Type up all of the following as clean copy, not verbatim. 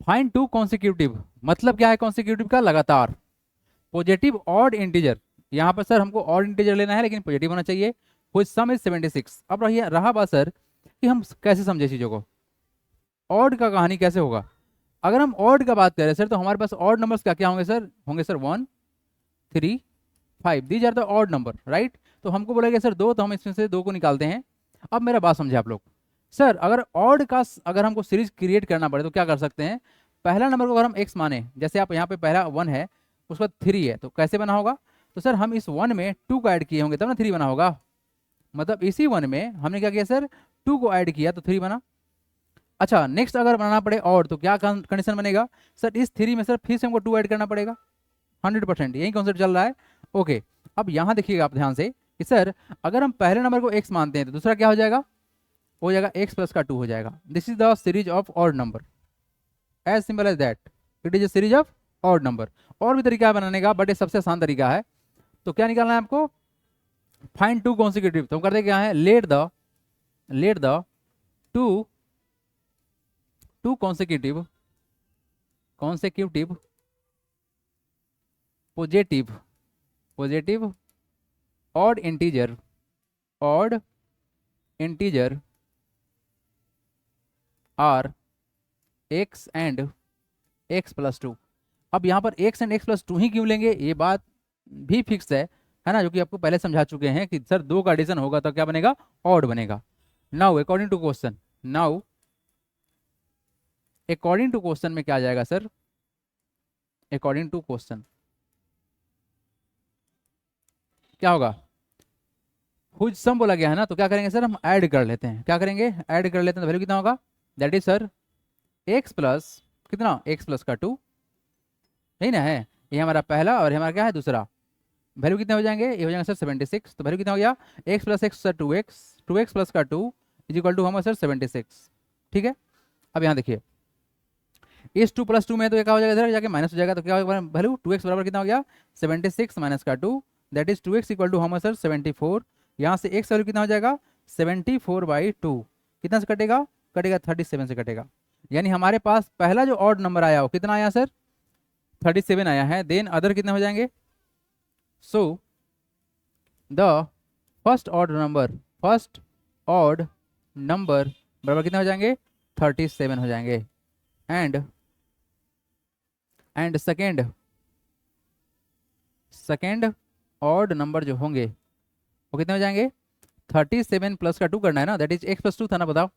Find to consecutive, मतलब क्या है कॉन्सिक्यूटिव का, लगातार। पॉजिटिव ऑड इंटीजर, यहाँ पर सर हमको ऑड इंटीजर लेना है लेकिन पॉजिटिव होना चाहिए। Which some is 76। अब रहा बात सर कि हम कैसे समझे चीज़ों को, ऑड का कहानी कैसे होगा। अगर हम ऑड का बात करें सर तो हमारे पास ऑड नंबर्स क्या क्या होंगे सर, होंगे sir 1 3 5, these are the odd number, right. तो हमको बोलेगा सर दो, तो हम इसमें से दो को निकालते हैं। अब मेरा बात समझे आप लोग, सर अगर ऑड का अगर हमको सीरीज क्रिएट करना पड़े तो क्या कर सकते हैं। पहला नंबर को अगर हम एक्स माने, जैसे आप यहाँ पे पहला 1 है, उसके बाद 3 है, तो कैसे बना होगा। तो सर हम इस 1 में 2 को ऐड किए होंगे तब ना 3 बना होगा। मतलब इसी 1 में हमने क्या किया सर, 2 को ऐड किया तो 3 बना। अच्छा नेक्स्ट अगर बनाना पड़े और, तो क्या कंडीशन बनेगा सर, इस 3 में सर फिर से हमको 2 ऐड करना पड़ेगा। 100% यही कॉन्सेप्ट चल रहा है। ओके, अब यहाँ देखिएगा आप ध्यान से कि सर अगर हम पहले नंबर को x मानते हैं तो दूसरा क्या हो जाएगा, हो जाएगा x प्लस का 2 हो जाएगा। This is the series of odd number, as simple as that, it is a series of odd number. और भी तरीका है बनाने का, बट ये सबसे आसान तरीका है। तो क्या निकालना है आपको, फाइंड टू कॉन्सिक्यूटिव। तो हम करते क्या है, let the two consecutive positive odd integer are x and x plus 2। अब यहाँ पर x एंड x प्लस 2 ही क्यों लेंगे, ये बात भी फिक्स है ना, जो कि आपको पहले समझा चुके हैं कि सर दो का एडिशन होगा तो क्या बनेगा, ऑड बनेगा। नाउ अकॉर्डिंग टू क्वेश्चन में क्या आ जाएगा सर, अकॉर्डिंग टू क्वेश्चन क्या होगा, हुज सम बोला गया है ना, तो क्या करेंगे सर, हम ऐड कर लेते हैं। क्या करेंगे, ऐड कर लेते हैं। तो वैल्यू कितना होगा, that is sir x plus कितना, x प्लस का 2, यही ना है, ये हमारा पहला और ये हमारा क्या है दूसरा। वैल्यू कितने हो जाएंगे, ये हो जाएंगे सर 76। तो वैल्यू कितना हो गया, x plus x sir 2x plus का 2 इज इक्वल टू हम सर 76। ठीक है, अब यहाँ देखिए इस 2 प्लस 2 में तो ये क्या हो जाएगा, इधर जाके माइनस हो जाएगा। तो क्या होगा वैल्यू, 2x बराबर कितना हो गया 76 माइनस का 2, that is 2x equal to हम सर 74। यहाँ से x वैल्यू कितना हो जाएगा 74/2, कितना से कटेगा, 37 से कटेगा। यानी हमारे पास पहला जो ऑड नंबर आया वो कितना आया सर, 37 आया है। देन अदर कितने हो जाएंगे, so the first odd number बराबर कितने हो जाएंगे, 37 हो जाएंगे। एंड सेकेंड ऑड नंबर जो होंगे वो कितने हो जाएंगे, 37 प्लस का 2 करना है ना, दैट इज x प्लस 2 था ना, बताओ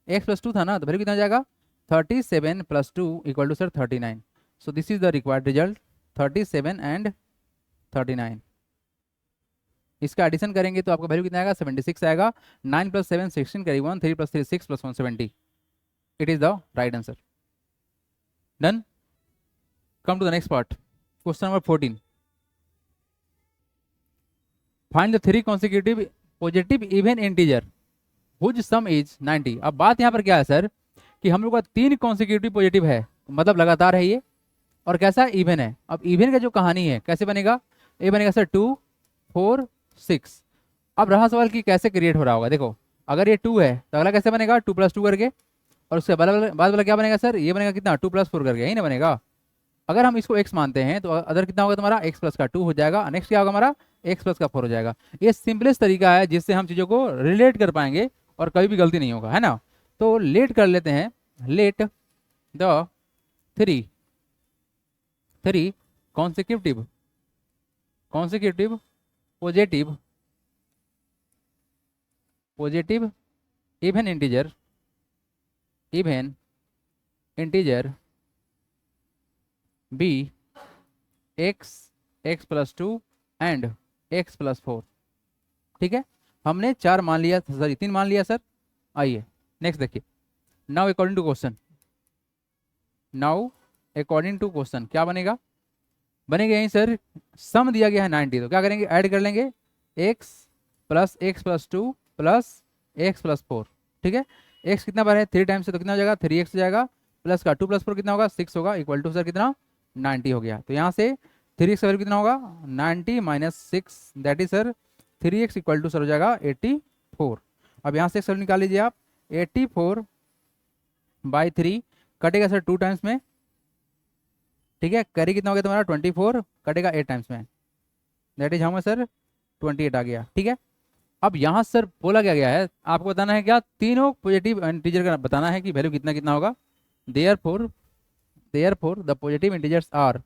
x प्लस 2 था ना, तो वैल्यू कितना हो जाएगा 37 plus 2 equal to sir 39। So this is the required result, 37 and 39। इसका एडिशन करेंगे तो आपका वैल्यू कितना आएगा, 76 आएगा। 9 प्लस 7 16 करी 1, 3 plus 3 6 plus 1 70। It is the right answer. Done. Come to the next part, question number 14। Find the 3 consecutive positive even integer whose sum is 90। अब बात यहाँ पर क्या है सर कि हम लोग का 3 कॉन्सिक्यूटिव पॉजिटिव है, मतलब लगातार है ये, और कैसा इवन है। अब इवन का जो कहानी है कैसे बनेगा, ये बनेगा सर 2 4 6। अब रहा सवाल कि कैसे क्रिएट हो रहा होगा। देखो अगर ये 2 है तो अगला कैसे बनेगा, 2 प्लस 2 करके, और उसके बाद वाला क्या बनेगा सर, ये बनेगा कितना 2 प्लस 4 करके, यही ना बनेगा। अगर हम इसको x मानते हैं तो अदर कितना होगा तुम्हारा, x प्लस का 2 हो जाएगा। नेक्स्ट क्या होगा हमारा, x प्लस का 4 हो जाएगा। ये सिंपलेस्ट तरीका है जिससे हम चीज़ों को रिलेट कर पाएंगे और कभी भी गलती नहीं होगा, है ना। तो लेट कर लेते हैं, let the 3 consecutive positive even integer be x plus 2 and x plus 4। ठीक है, हमने 4 मान लिया, सॉरी 3 मान लिया सर। आइए नेक्स्ट देखिए, नाउ अकॉर्डिंग टू क्वेश्चन क्या बनेगा, बनेगा यहीं सर सम दिया गया है 90, तो क्या करेंगे, ऐड कर लेंगे x plus 2 plus x plus 4। ठीक है, x कितना बार है 3 टाइम्स से, तो कितना हो जाएगा 3x हो जाएगा, प्लस का 2 प्लस 4 कितना होगा 6 होगा, इक्वल टू सर कितना 90 हो गया। तो यहाँ से 3x का वैल्यू कितना होगा 90 minus 6, that is sir 3x equal to sir हो जाएगा 84। अब यहाँ से x निकाल लीजिए आप, 84/3 कटेगा सर 2 टाइम्स में, ठीक है, कैरी कितना हो गया तुम्हारा 24, कटेगा 8 टाइम्स में, that is how much sir 28 आ गया। ठीक है, अब यहाँ सर बोला क्या गया है, आपको बताना है क्या, तीनों पॉजिटिव इंटीजर का बताना है कि वैल्यू कितना कितना होगा। Therefore the positive integers are,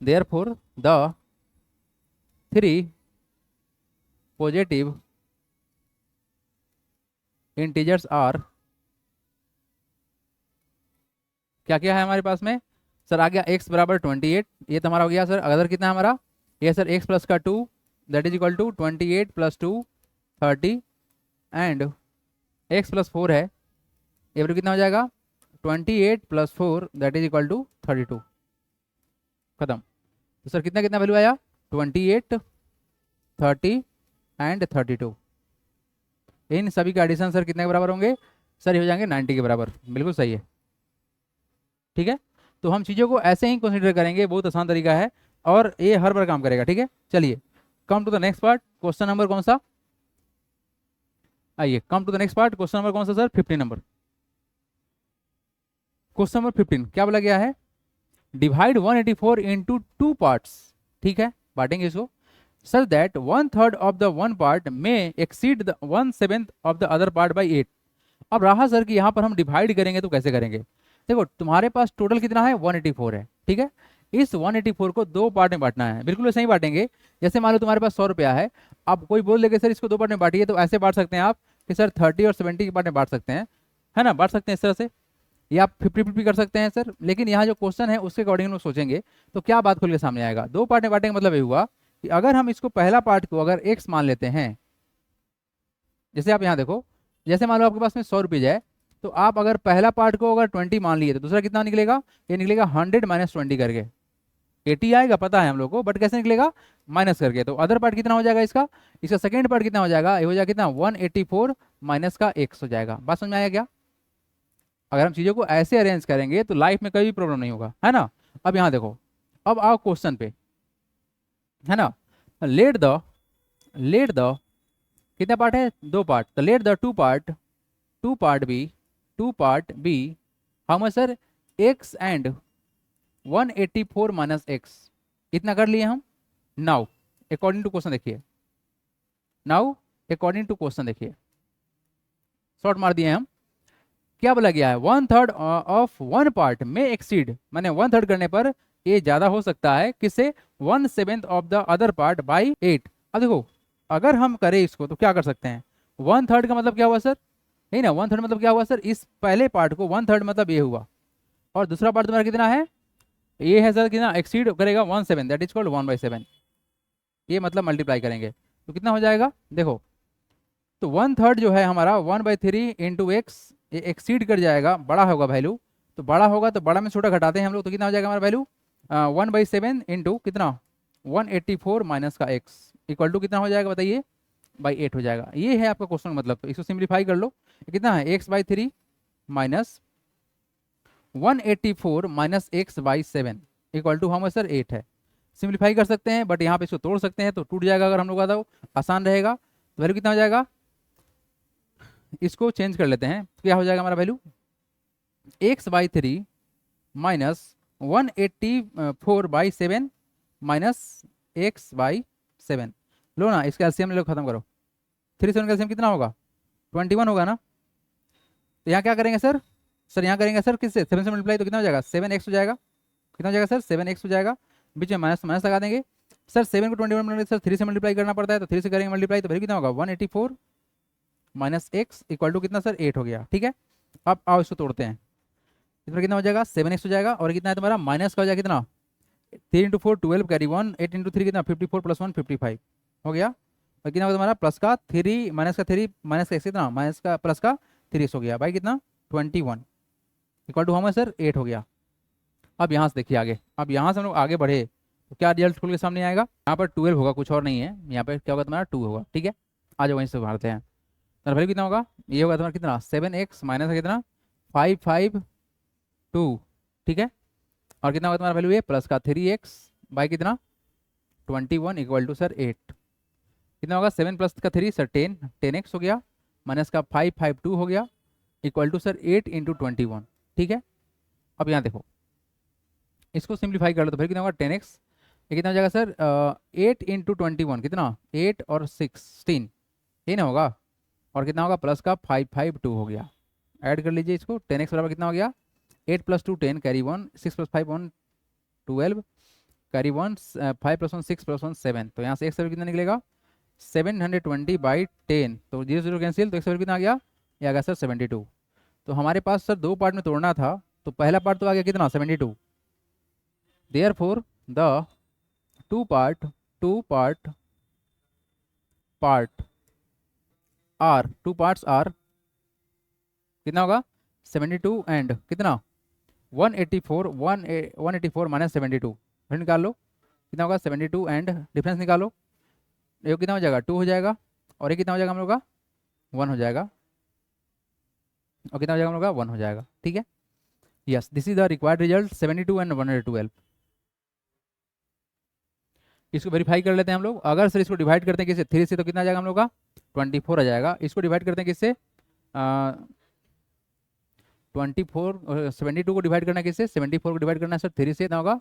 therefore the three positive integers are, क्या क्या है हमारे पास में सर, आ गया x बराबर 28, ये तो हमारा हो गया सर। अगर कितना है हमारा, ये सर x प्लस का 2 that is equal to 28 plus 2 30, and x plus 4 है, ये वैल्यू कितना हो जाएगा 28 plus 4 that is equal to 32, खत्म। तो सर कितना कितना वैल्यू आया 28, 30 एंड 32, इन सभी का एडिशन सर कितने के बराबर होंगे सर, ये हो जाएंगे 90 के बराबर, बिल्कुल सही है। ठीक है, तो हम चीज़ों को ऐसे ही कंसीडर करेंगे, बहुत आसान तरीका है और ये हर बार काम करेगा। ठीक है, चलिए come to the next part, question number कौन सा, आइए come to the next part, question number कौन सा सर 15 नंबर। क्वेश्चन नंबर 15 क्या बोला गया है, डिवाइड 184 इंटू 2 पार्ट्स। ठीक है, बांटेंगे इसको sir, that 1/3 of the one part में exceed the 1/7 of the other part by 8। अब रहा सर कि यहाँ पर हम डिवाइड करेंगे तो कैसे करेंगे, देखो तुम्हारे पास टोटल कितना है 184 है। ठीक है, इस 184 को दो पार्ट में बांटना है, बिल्कुल वैसे ही बांटेंगे। जैसे मान लो तुम्हारे पास 100 रुपया है, अब कोई बोल देगा सर इसको दो पार्ट में बांटिए, तो ऐसे बांट सकते हैं आप कि सर 30 और 70 के पार्ट में बांट सकते हैं, है ना, बांट सकते हैं इस तरह से, या आप 50-50 कर सकते हैं सर। लेकिन यहाँ जो क्वेश्चन है उसके अकॉर्डिंग लोग सोचेंगे तो क्या बात खुल के सामने आएगा, दो पार्ट में बांटेंगे मतलब ये हुआ कि अगर हम इसको पहला पार्ट को अगर x मान लेते हैं, जैसे आप यहाँ देखो, जैसे मान लो आपके पास में 100 रुपये है, तो आप अगर पहला पार्ट को अगर 20 मान लिए तो दूसरा कितना निकलेगा, ये निकलेगा 100 माइनस 20 करके, 80 आएगा पता है हम लोग को, बट कैसे निकलेगा माइनस करके। तो अदर पार्ट कितना हो जाएगा इसका, इसका सेकेंड पार्ट कितना हो जाएगा, ये हो जाएगा कितना 184 माइनस का x हो जाएगा। बात समझ में आया क्या, अगर हम चीज़ों को ऐसे अरेंज करेंगे तो लाइफ में कभी भी प्रॉब्लम नहीं होगा, है ना। अब यहाँ देखो, अब आओ क्वेश्चन पे, है ना, लेट द कितना पार्ट है, दो पार्ट, तो let the two part be how much sir x and 184 minus x, इतना कर लिए हम। नाउ अकॉर्डिंग टू क्वेश्चन देखिए, शॉर्ट मार दिए हम, क्या बोला गया है 1/3 ऑफ वन पार्ट में एक्सीड, माने 1/3 करने पर ये ज्यादा हो सकता है किससे, 1/7 of the other part by 8। अब देखो अगर हम करें इसको तो क्या कर सकते हैं, 1/3 का मतलब क्या हुआ सर, नहीं ना, 1/3 मतलब क्या हुआ सर, इस पहले पार्ट को 1/3 मतलब ये हुआ, और दूसरा पार्ट तुम्हारा कितना है, ये है सर कितना एक्सीड करेगा 1/7 दैट इज कॉल्ड 1/7, ये मतलब मल्टीप्लाई करेंगे तो कितना हो जाएगा, देखो तो 1/3 जो है हमारा 1/3 इंटू एक्स, ये एक्सीड कर जाएगा, बड़ा होगा वैल्यू, तो बड़ा होगा तो बड़ा में छोटा घटाते हैं हम लोग, तो कितना हो जाएगा हमारा वैल्यू 1/7 इंटू कितना 184 माइनस का एक्स इक्वल टू कितना हो जाएगा बताइए बाई 8 हो जाएगा। ये है आपका क्वेश्चन मतलब, तो इसको सिंप्लीफाई कर लो, कितना है x/3 minus 184 minus x/7 equal to हम सर 8 है। सिंप्लीफाई कर सकते हैं बट यहाँ पे इसको तोड़ सकते हैं तो टूट जाएगा, अगर हम लोग आता आसान रहेगा, तो वैल्यू कितना हो जाएगा, इसको चेंज कर लेते हैं, क्या हो जाएगा हमारा value x/3 minus 184/7 minus x/7, लो ना इसका एलसीएम ले लो, खत्म करो, 3 से 1 का एलसीएम कितना होगा 21 होगा ना। तो यहाँ क्या करेंगे सर, यहाँ करेंगे सर किससे 7 से मल्टीप्लाई, तो कितना हो जाएगा 7x हो जाएगा, कितना हो जाएगा सर 7x हो जाएगा, बीच में माइनस माइनस लगा देंगे सर, 7 को 21 मिनट सर 3 से मल्टीप्लाई करना पड़ता है, तो 3 से करेंगे मल्टीप्लाई, तो वैल्यू कितना होगा 184 माइनस x इक्वल टू कितना सर 8 हो गया। ठीक है, अब आओ इसको तोड़ते हैं, इसमें कितना हो जाएगा 7x हो जाएगा, और कितना है तुम्हारा माइनस का हो जाएगा कितना 3 इंटू 4 12 कैरी 1 8 इंटू 3 कितना 54 प्लस 1 55 हो गया, और कितना होगा तुम्हारा प्लस का 3 माइनस का 3 माइनस का x कितना माइनस का प्लस का 3 हो गया भाई कितना 21 इक्वल टू हम सर 8 हो गया। अब यहाँ से देखिए आगे, अब यहाँ से हम लोग आगे बढ़े तो क्या रिजल्ट खुल के सामने आएगा, यहाँ पर 12 होगा, कुछ और नहीं है, यहाँ पर क्या होगा तुम्हारा 2 होगा। ठीक है, आ जाओ वहीं से बढ़ते हैं, तो वैल्यू कितना होगा, ये होगा तुम्हारा कितना 7x माइनस का कितना 552, ठीक है, और कितना होगा तुम्हारा वैल्यू ये प्लस का 3x बाई कितना 21 इक्वल टू सर 8, कितना होगा 7 प्लस का 3 सर 10x हो गया, माइनस का 552 हो गया इक्वल टू सर 8 इंटू 21। ठीक है, अब यहाँ देखो, इसको सिंप्लीफाई कर लो तो फिर कितना होगा 10x। ये कितना हो जाएगा सर 8 इंटू 21 कितना 8 और 16 ये ना होगा, और कितना होगा प्लस का 552 हो गया। ऐड कर लीजिए इसको, 10x बराबर कितना हो गया 8 plus 2 10 carry 1 6 plus 5 1 12 carry 1 5 plus 1 6 plus 1 7। तो यहाँ से x कितना निकलेगा 720/10। तो 0 0 कैंसिल, तो x कितना आ गया, ये आ गया सर 72। तो हमारे पास सर दो पार्ट में तोड़ना था, तो पहला पार्ट तो आ गया कितना 72। Therefore the two part are two parts are कितना होगा 72 एंड कितना 184 माइनस 72 फिर निकाल लो कितना होगा 72 एंड डिफरेंस निकालो, ये कितना हो जाएगा 2 हो जाएगा, और ये कितना हो जाएगा हम लोग का 1 हो जाएगा, और कितना हो जाएगा हम लोग का 1 हो जाएगा। ठीक है, yes this is the required result 72 and 112। इसको वेरीफाई कर लेते हैं हम लोग। अगर सर इसको डिवाइड करते हैं किससे 3 से तो कितना आ जाएगा हम लोग का 24 आ जाएगा। इसको डिवाइड करते हैं किससे 24 72 को डिवाइड करना है किससे 74 को डिवाइड करना है सर 3 से, कितना होगा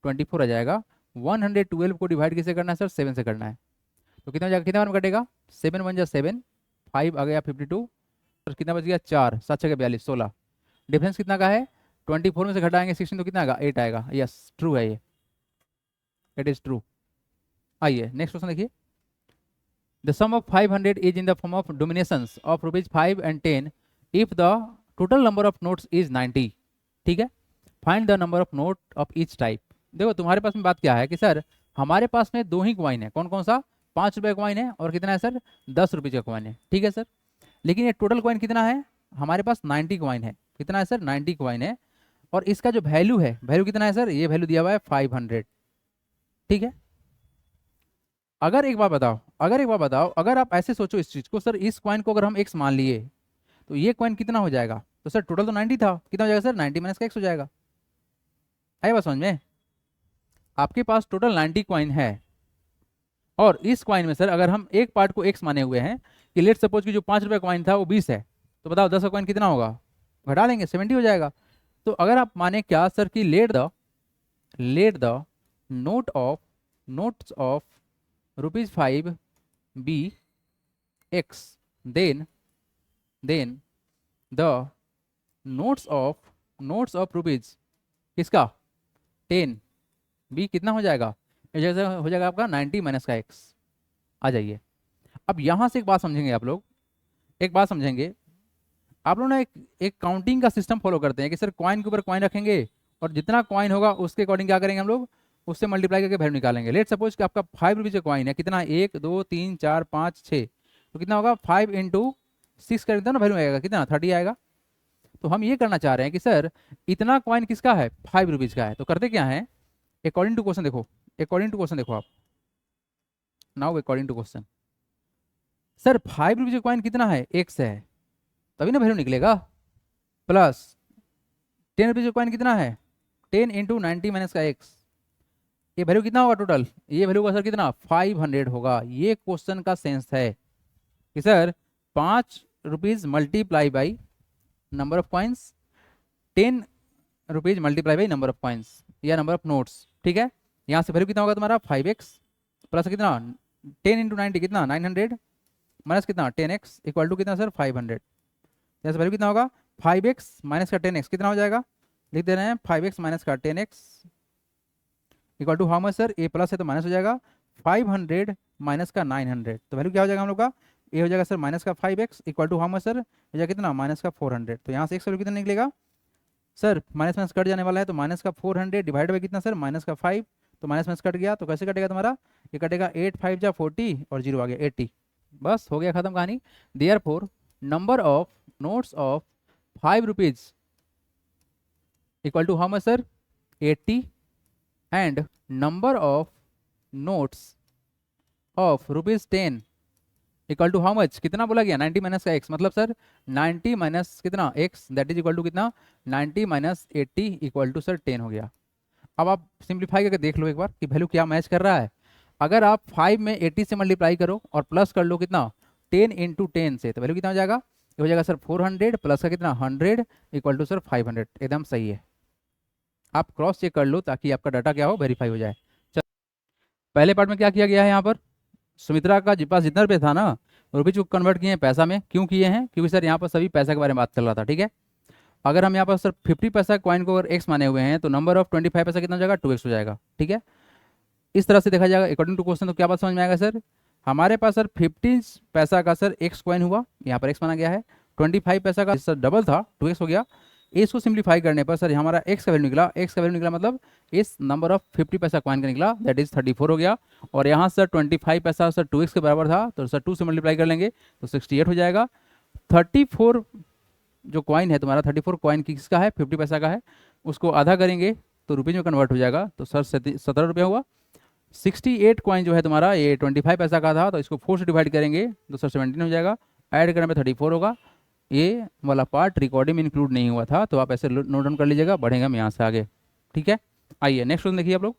24 आ जाएगा। 112 को डिवाइड किससे करना है सर 7 से करना है, तो कितना हो जाएगा, कितना बार में कटेगा 7 1 जा 7 5 आ गया 52, और कितना बच गया 4 7 6 42 16। डिफरेंस कितना का है 24 में से घटाएंगे 16 तो कितना आएगा 8 आएगा। यस ट्रू है ये, इट इज ट्रू। आइए नेक्स्ट क्वेश्चन देखिए। The sum of 500 is in the form of denominations of ₹5 and 10 if the total number of notes is 90। ठीक है, find the number of note of each type. देखो तुम्हारे पास में बात क्या है कि सर हमारे पास में दो ही कॉइन है, कौन कौन सा 5 रुपये का कॉइन है और कितना है सर 10 रुपये का कॉइन है। ठीक है सर, लेकिन ये टोटल कॉइन कितना है हमारे पास 90 कॉइन है। कितना है सर 90 कॉइन है, और इसका जो वैल्यू है वैल्यू कितना है सर, ये वैल्यू दिया हुआ है 500। ठीक है, अगर एक बार बताओ अगर आप ऐसे सोचो इस चीज को, सर इस कॉइन को अगर हम x मान लिए तो ये कॉइन कितना हो जाएगा, तो सर टोटल तो 90 था, कितना हो जाएगा सर 90 माइनस का x हो जाएगा। आया बात समझ में, आपके पास टोटल 90 कॉइन है, और इस कॉइन में सर अगर हम एक पार्ट को x माने हुए हैं कि लेट सपोज कि जो 5 रुपये कॉइन था वो 20 है, तो बताओ 10 का कॉइन कितना होगा, घटा लेंगे 70 हो जाएगा। तो अगर आप माने क्या सर कि let the notes of ₹5 be x, then the notes of rupees किसका 10 b कितना हो जाएगा, इस जगह से हो जाएगा आपका 90 माइनस का x। आ जाइए, अब यहाँ से एक बात समझेंगे आप लोग, आप लोग ना एक काउंटिंग का सिस्टम फॉलो करते हैं कि सर कॉइन के ऊपर कॉइन रखेंगे, और जितना कॉइन होगा उसके अकॉर्डिंग क्या करेंगे हम लोग, उससे मल्टीप्लाई करके वैल्यू निकालेंगे। लेट सपोज कि आपका 5 रुपीज़ का कॉइन है, कितना 1 2 3 4 5 6, तो कितना होगा 5 इंटू 6 कर देता ना वैल्यू आएगा कितना 30 आएगा। तो हम ये करना चाह रहे हैं कि सर इतना कॉइन किसका है 5 रुपीज़ का है, तो करते क्या है अकॉर्डिंग टू क्वेश्चन देखो आप now according to question, sir 5 rupees का कॉइन कितना है x है, तभी ना वैल्यू निकलेगा। प्लस 10 रुपीज़ का कॉइन कितना है 10 इंटू 90 माइनस का x, ये वैल्यू कितना होगा टोटल, ये वैल्यू का सर कितना 500 होगा। ये क्वेश्चन का सेंस है कि sir 5 rupees multiply by number of coins, 10 rupees multiply by number of coins या नंबर ऑफ नोट्स। ठीक है, यहाँ से वैल्यू कितना होगा तुम्हारा 5x प्लस कितना 10 इंटू 90 कितना 900 माइनस कितना 10x इक्वल टू कितना सर 500। यहाँ से वैल्यू कितना होगा 5x माइनस का 10x कितना हो जाएगा, लिख दे रहे हैं 5x माइनस का 10x equal to how much sir, A plus है तो माइनस हो जाएगा 500 माइनस का 900, तो वैल्यू क्या हो जाएगा हम लोग का, ए हो जाएगा सर माइनस का 5x equal to how much sir, हो जाएगा कितना माइनस का 400। तो यहाँ से x वैल्यू कितना निकलेगा सर, माइनस माइनस कट जाने वाला है, तो माइनस का 400 डिवाइड बाई कितना सर माइनस का 5, तो माइनस माइनस कट गया, तो कैसे कटेगा तुम्हारा, ये कटेगा 8 5 जा 40 और 0 आ गया 80। बस हो गया खत्म कहानी। Therefore number of notes of 5 rupees equal to how much sir 80 and number of notes of ₹10 equal to how much, कितना बोला गया 90 माइनस का x, मतलब सर 90 माइनस कितना x that is equal to कितना 90 माइनस 80 इक्वल टू सर 10 हो गया। अब आप सिंप्लीफाई करके देख लो एक बार कि वैल्यू क्या मैच कर रहा है। अगर आप 5 में 80 से मल्टीप्लाई करो और प्लस कर लो कितना 10 इंटू 10 से, तो वैल्यू कितना हो जाएगा, ये हो जाएगा सर 400 प्लस का कितना 100 इक्वल टू सर 500, एकदम सही है। आप क्रॉस चेक कर लो ताकि आपका डाटा क्या हो, वेरीफाई हो जाए। पहले पार्ट में क्या किया गया है, यहाँ पर सुमित्रा का पास जितना रुपये था ना, रुपीज को कन्वर्ट किए हैं पैसा में। क्यों किए हैं? क्योंकि सर यहाँ पर सभी पैसा के बारे में बात चल रहा था, ठीक है। अगर हम यहाँ पर सर 50 पैसा कॉइन को अगर एक्स माने हुए हैं तो नंबर ऑफ 25 पैसा कितना हो जाएगा, 2x हो जाएगा, ठीक है। इस तरह से देखा जाएगा अकॉर्डिंग टू क्वेश्चन। तो क्या बात समझ में आएगा सर, हमारे पास सर 15 पैसा का सर एक्स कॉइन हुआ, यहाँ पर एक्स माना गया है। 25 पैसा का सर डबल था, 2x हो गया। इसको सिंप्लीफाई करने पर सर हमारा एक्स का वैल्यू निकला, एक्स का वैल्यू निकला मतलब इस नंबर ऑफ 50 पैसा कॉइन का निकला, दैट इज 34 हो गया। और यहाँ सर 25 पैसा सर 2x के बराबर था, तो सर 2 से मल्टीप्लाई कर लेंगे तो 68 हो जाएगा। 34 जो कॉइन है तुम्हारा, 34 कॉइन किसका है, 50 पैसा का है, उसको आधा करेंगे तो रुपीज में कन्वर्ट हो जाएगा, तो सर 17 रुपया हुआ। 68 कॉइन जो है तुम्हारा ये 25 पैसा का था, तो इसको 4 से डिवाइड करेंगे तो सर 17 हो जाएगा। ऐड करने पे 34 होगा। ये वाला पार्ट रिकॉर्डिंग में इंक्लूड नहीं हुआ था, तो आप ऐसे नोट डाउन कर लीजिएगा, बढ़ेगा हम यहाँ से आगे, ठीक है। आइए नेक्स्ट क्वेश्चन देखिए आप लोग।